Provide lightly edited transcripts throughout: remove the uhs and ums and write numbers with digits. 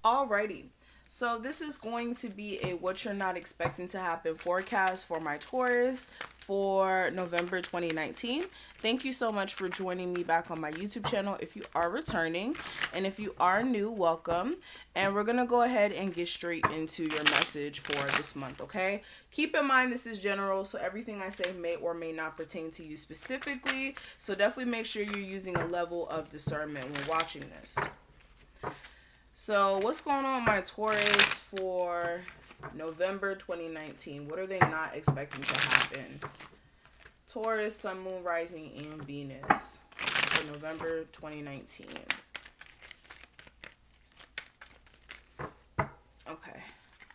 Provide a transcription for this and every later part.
Alrighty. So this is going to be a what you're not expecting to happen forecast for my Taurus for November 2019. Thank you so much for joining me back on my YouTube channel if you are returning. And if you are new, welcome. And we're going to go ahead and get straight into your message for this month, okay? Keep in mind this is general, so everything I say may or may not pertain to you specifically. So definitely make sure you're using a level of discernment when watching this. So, what's going on with my Taurus for November 2019? What are they not expecting to happen? Taurus, Sun, Moon, Rising, and Venus for November 2019. Okay.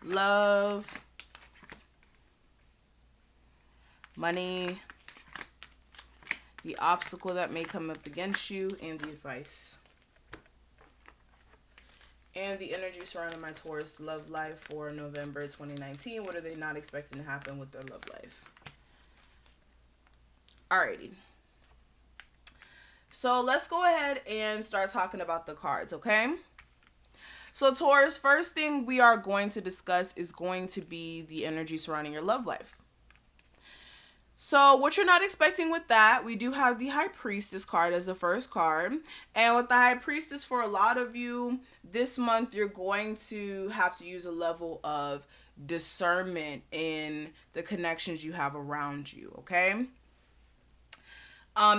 Love, money, the obstacle that may come up against you, and the advice. And the energy surrounding my Taurus love life for November 2019. What are they not expecting to happen with their love life? Alrighty. So let's go ahead and start talking about the cards, okay? So Taurus, first thing we are going to discuss is going to be the energy surrounding your love life. So what you're not expecting with that, we do have the High Priestess card as the first card. And with the High Priestess, for a lot of you, this month you're going to have to use a level of discernment in the connections you have around you, okay?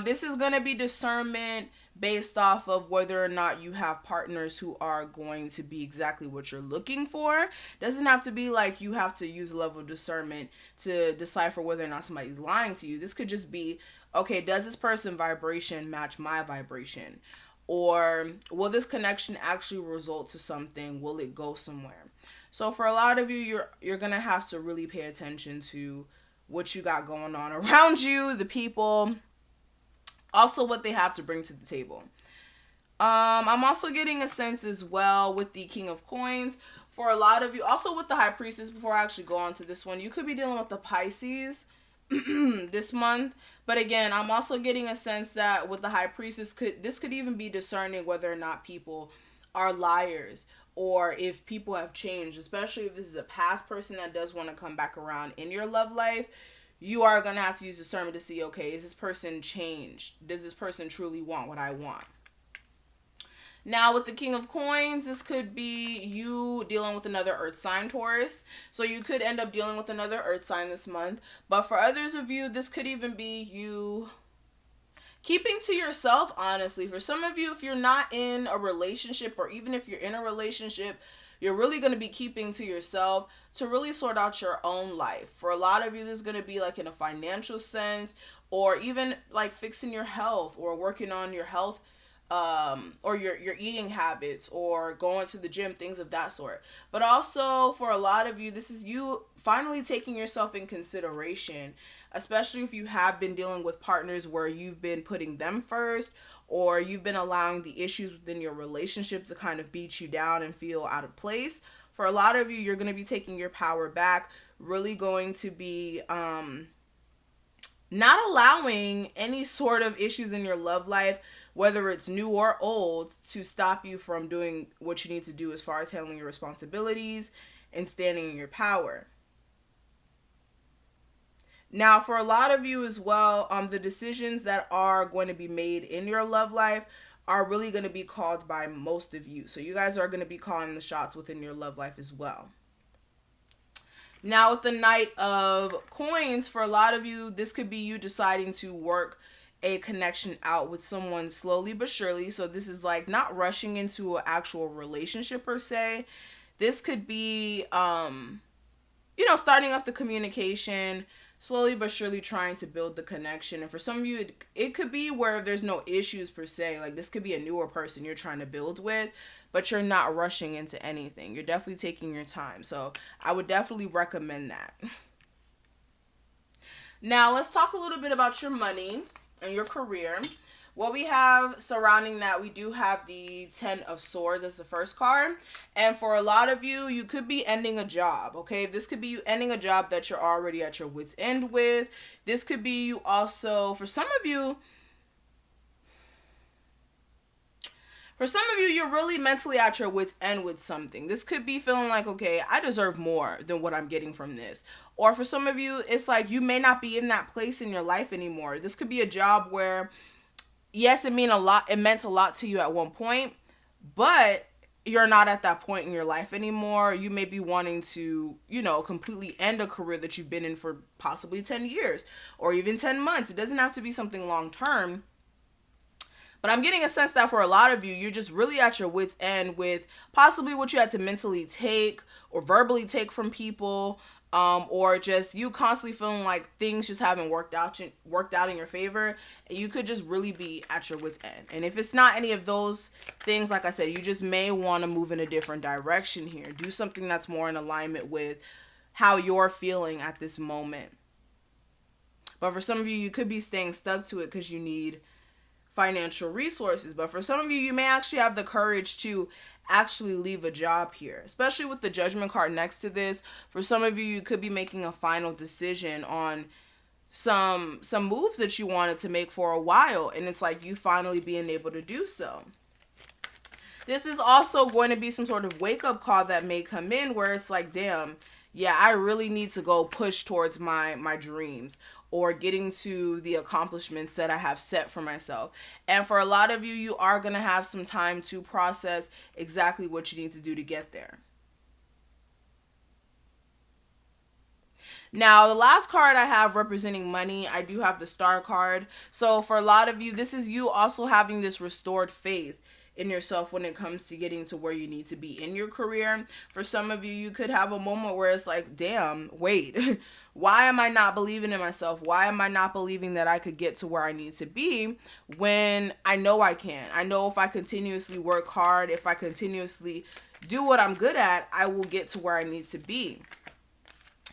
This is going to be discernment based off of whether or not you have partners who are going to be exactly what you're looking for. Doesn't have to be like you have to use a level of discernment to decipher whether or not somebody's lying to you. This could just be, okay, does this person vibration match my vibration? Or will this connection actually result to something? Will it go somewhere? So for a lot of you, you're going to have to really pay attention to what you got going on around you, the people, also what they have to bring to the table. I'm also getting a sense as well with the King of Coins. For a lot of you, also with the High Priestess, before I actually go on to this one, you could be dealing with the Pisces this month. But again, I'm also getting a sense that with the High Priestess, this could even be discerning whether or not people are liars or if people have changed, especially if this is a past person that does want to come back around in your love life. You are going to have to use discernment to see, okay, is this person changed? Does this person truly want what I want? Now, with the King of Coins, this could be you dealing with another Earth sign, Taurus. So you could end up dealing with another Earth sign this month. But for others of you, this could even be you keeping to yourself, honestly. For some of you, if you're not in a relationship, or even if you're in a relationship, you're really going to be keeping to yourself to really sort out your own life. For a lot of you, this is going to be like in a financial sense, or even like fixing your health or working on your health, or your eating habits, or going to the gym, things of that sort. But also for a lot of you, this is you finally taking yourself in consideration, especially if you have been dealing with partners where you've been putting them first, or you've been allowing the issues within your relationship to kind of beat you down and feel out of place. For a lot of you, you're going to be taking your power back, really going to be not allowing any sort of issues in your love life, whether it's new or old, to stop you from doing what you need to do as far as handling your responsibilities and standing in your power. Now, for a lot of you as well, the decisions that are going to be made in your love life are really going to be called by most of you. So you guys are going to be calling the shots within your love life as well. Now, with the Knight of Coins, for a lot of you, this could be you deciding to work a connection out with someone slowly but surely. So this is like not rushing into an actual relationship per se. This could be, starting up the communication, slowly but surely trying to build the connection. And for some of you, it could be where there's no issues per se. Like this could be a newer person you're trying to build with, but you're not rushing into anything. You're definitely taking your time. So I would definitely recommend that. Now let's talk a little bit about your money and your career. What we have surrounding that, we do have the Ten of Swords as the first card. And for a lot of you, you could be ending a job, okay? This could be you ending a job that you're already at your wit's end with. This could be you also, for some of you, For some of you, you're really mentally at your wit's end with something. This could be feeling like, okay, I deserve more than what I'm getting from this. Or for some of you, it's like you may not be in that place in your life anymore. This could be a job where, yes, it meant a lot to you at one point, but you're not at that point in your life anymore. You may be wanting to, completely end a career that you've been in for possibly 10 years or even 10 months. It doesn't have to be something long term. But I'm getting a sense that for a lot of you, you're just really at your wit's end with possibly what you had to mentally take or verbally take from people, or just you constantly feeling like things just haven't worked out in your favor. You could just really be at your wit's end. And if it's not any of those things, like I said, you just may want to move in a different direction here. Do something that's more in alignment with how you're feeling at this moment. But for some of you, you could be staying stuck to it because you need financial resources. But for some of you, you may actually have the courage to actually leave a job here, especially with the Judgment card next to this. For some of you, you could be making a final decision on some moves that you wanted to make for a while, and it's like you finally being able to do so. This is also going to be some sort of wake-up call that may come in where it's like, damn, yeah, I really need to go push towards my dreams or getting to the accomplishments that I have set for myself. And for a lot of you, you are going to have some time to process exactly what you need to do to get there. Now, the last card I have representing money, I do have the Star card. So for a lot of you, this is you also having this restored faith in yourself when it comes to getting to where you need to be in your career. For some of you, you could have a moment where it's like, damn, wait, why am I not believing in myself? Why am I not believing that I could get to where I need to be when I know I can? I know if I continuously work hard, if I continuously do what I'm good at, I will get to where I need to be.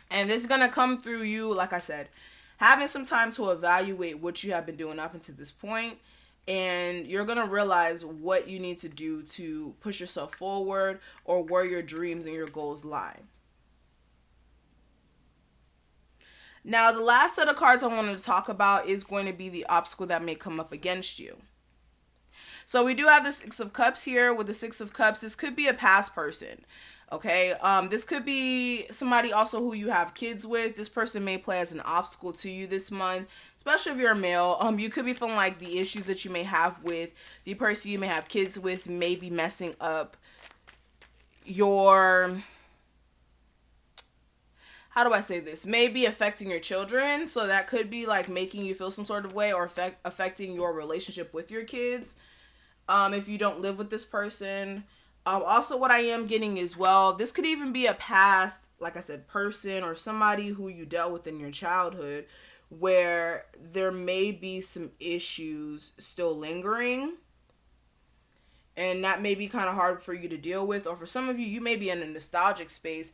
And this is going to come through you, like I said, having some time to evaluate what you have been doing up until this point. And you're going to realize what you need to do to push yourself forward or where your dreams and your goals lie. Now, the last set of cards I wanted to talk about is going to be the obstacle that may come up against you. So we do have the Six of Cups here. With the Six of Cups, this could be a past person. Okay, this could be somebody also who you have kids with. This person may play as an obstacle to you this month, especially if you're a male. You could be feeling like the issues that you may have with the person you may have kids with may be messing up your, how do I say this? Maybe affecting your children. So that could be like making you feel some sort of way or affecting your relationship with your kids. If you don't live with this person. Also, what I am getting as well, this could even be a past, like I said, person or somebody who you dealt with in your childhood where there may be some issues still lingering. And that may be kind of hard for you to deal with. Or for some of you, you may be in a nostalgic space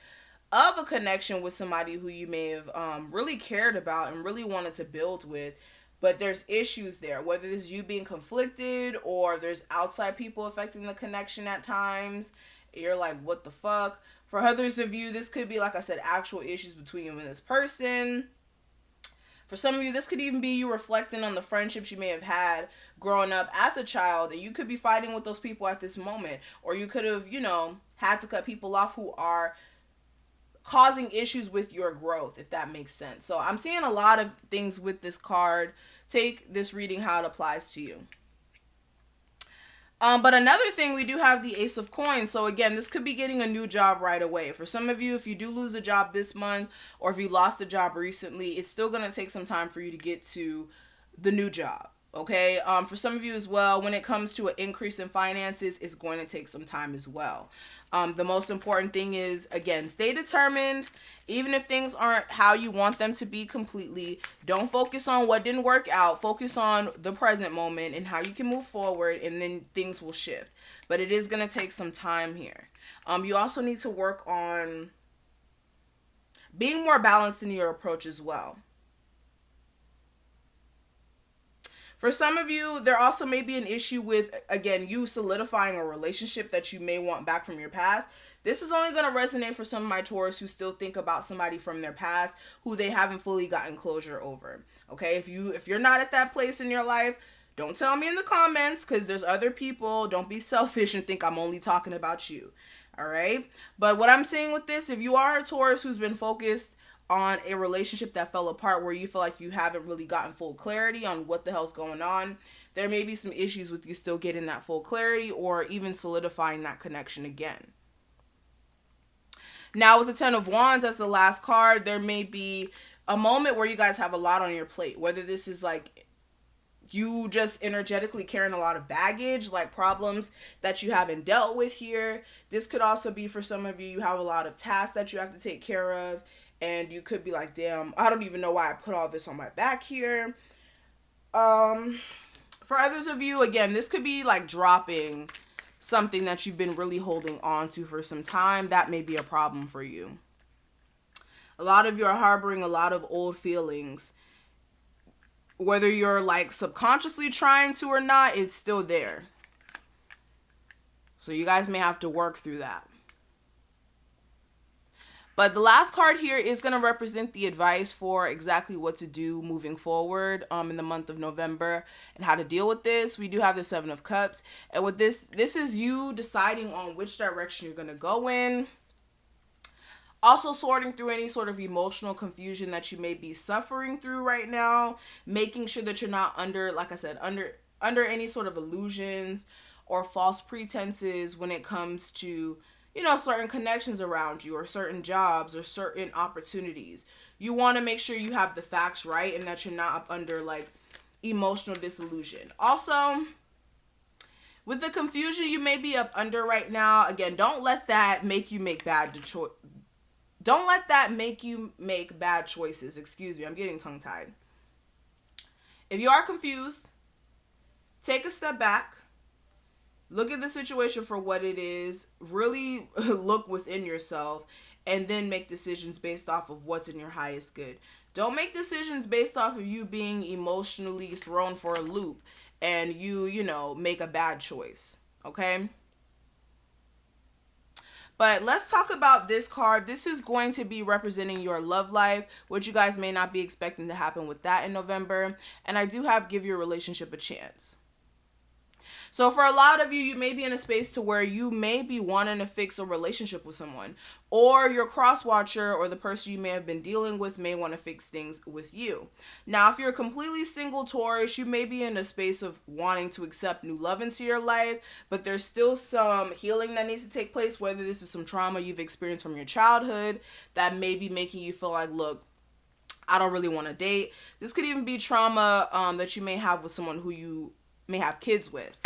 of a connection with somebody who you may have really cared about and really wanted to build with. But there's issues there, whether this is you being conflicted or there's outside people affecting the connection at times. You're like, what the fuck? For others of you, this could be, like I said, actual issues between you and this person. For some of you, this could even be you reflecting on the friendships you may have had growing up as a child. And you could be fighting with those people at this moment. Or you could have, had to cut people off who are causing issues with your growth, if that makes sense. So I'm seeing a lot of things with this card. Take this reading how it applies to you. But another thing, we do have the Ace of Coins. So again, this could be getting a new job right away. For some of you, if you do lose a job this month or if you lost a job recently, it's still going to take some time for you to get to the new job. Okay. For some of you as well, when it comes to an increase in finances, it's going to take some time as well. The most important thing is, again, stay determined. Even if things aren't how you want them to be completely, don't focus on what didn't work out. Focus on the present moment and how you can move forward, and then things will shift. But it is going to take some time here. You also need to work on being more balanced in your approach as well. For some of you, there also may be an issue with, again, you solidifying a relationship that you may want back from your past. This is only going to resonate for some of my Taurus who still think about somebody from their past who they haven't fully gotten closure over. Okay, if you're not at that place in your life, Don't tell me in the comments, because there's other people. Don't be selfish and think I'm only talking about you. All right. But what I'm saying with this, if you are a Taurus who's been focused on a relationship that fell apart, where you feel like you haven't really gotten full clarity on what the hell's going on, there may be some issues with you still getting that full clarity or even solidifying that connection again. Now, with the Ten of Wands as the last card, there may be a moment where you guys have a lot on your plate, whether this is like you just energetically carrying a lot of baggage, like problems that you haven't dealt with here. This could also be for some of you, you have a lot of tasks that you have to take care of, and you could be like, damn, I don't even know why I put all this on my back here. For others of you, again, this could be like dropping something that you've been really holding on to for some time. That may be a problem for you. A lot of you are harboring a lot of old feelings. Whether you're like subconsciously trying to or not, it's still there. So you guys may have to work through that. But the last card here is going to represent the advice for exactly what to do moving forward in the month of November and how to deal with this. We do have the Seven of Cups. And with this is you deciding on which direction you're going to go in. Also sorting through any sort of emotional confusion that you may be suffering through right now. Making sure that you're not under, like I said, under any sort of illusions or false pretenses when it comes to, you know, certain connections around you or certain jobs or certain opportunities. You want to make sure you have the facts right and that you're not up under like emotional disillusion. Also, with the confusion you may be up under right now, again, don't let that make you make bad choices. Don't let that make you make bad choices. Excuse me, I'm getting tongue-tied. If you are confused, take a step back. Look at the situation for what it is. Really look within yourself and then make decisions based off of what's in your highest good. Don't make decisions based off of you being emotionally thrown for a loop and you know, make a bad choice. Okay? But let's talk about this card. This is going to be representing your love life, which you guys may not be expecting to happen with that in November. And I do have give your relationship a chance. So for a lot of you, you may be in a space to where you may be wanting to fix a relationship with someone, or your cross watcher or the person you may have been dealing with may want to fix things with you. Now, if you're a completely single Taurus, you may be in a space of wanting to accept new love into your life, but there's still some healing that needs to take place, whether this is some trauma you've experienced from your childhood that may be making you feel like, look, I don't really want to date. This could even be trauma that you may have with someone who you may have kids with.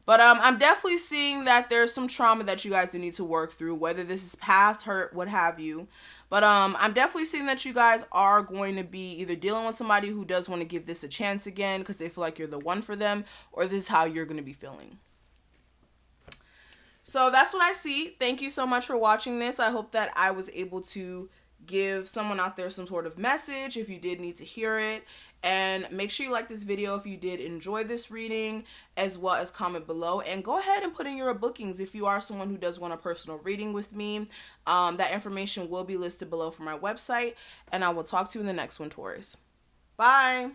But I'm definitely seeing that there's some trauma that you guys do need to work through, whether this is past hurt, what have you. But I'm definitely seeing that you guys are going to be either dealing with somebody who does want to give this a chance again because they feel like you're the one for them, or this is how you're going to be feeling. So that's what I see. Thank you so much for watching this. I hope that I was able to give someone out there some sort of message if you did need to hear it. And make sure you like this video if you did enjoy this reading, as well as comment below. And go ahead and put in your bookings if you are someone who does want a personal reading with me. That information will be listed below for my website. And I will talk to you in the next one, Taurus. Bye.